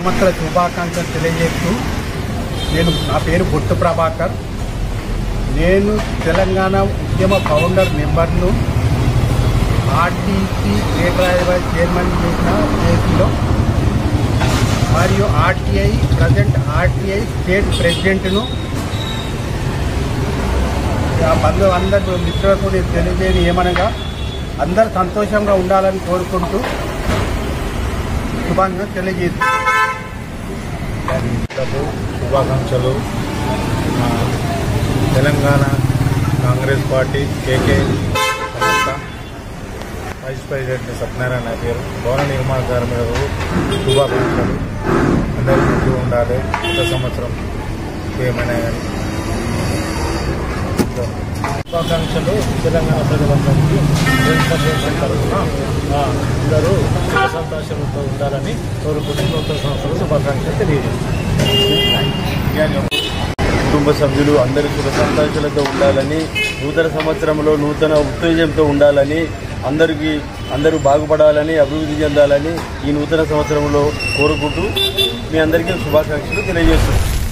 సంవత్సర శుభాకాంక్షలు తెలియజేస్తూ నా పేరు బొట్టు ప్రభాకర్. నేను తెలంగాణ ఉద్యమ ఫౌండర్ మెంబర్ను. ఆర్టీసీ గ్రేటర్ హైదరాబాద్ చైర్మన్ చేసిన కేసులో మరియు ప్రజెంట్ ఆర్టీఐ స్టేట్ ప్రెసిడెంట్ను. అందరు మిత్రులకు నేను తెలియజేయని ఏమనగా అందరు సంతోషంగా ఉండాలని కోరుకుంటూ శుభాకాంక్షలు శుభాకాంక్షలు. తెలంగాణ కాంగ్రెస్ పార్టీ కేకే సంస్థ వైస్ ప్రెసిడెంట్ సత్యనారాయణ పేరు. భవన నిర్మాణ కార్మికులకు శుభాకాంక్షలు. అందరూ ముందు ఉండాలి. కొత్త సంవత్సరం ఏమైనా కానీ శుభాకాంక్షలు. తెలంగాణ ప్రజలందరికీ తరఫున అందరూ సుఖ సంతోషాలతో ఉండాలని కోరుకుంటూ నూతన సంవత్సరం శుభాకాంక్షలు తెలియజేస్తాను. కుటుంబ సభ్యులు అందరూ సుఖ సంతోషాలతో ఉండాలని, నూతన సంవత్సరంలో నూతన ఉత్తేజంతో ఉండాలని, అందరూ బాగుపడాలని, అభివృద్ధి చెందాలని ఈ నూతన సంవత్సరంలో కోరుకుంటూ మీ అందరికీ శుభాకాంక్షలు తెలియజేస్తున్నాను.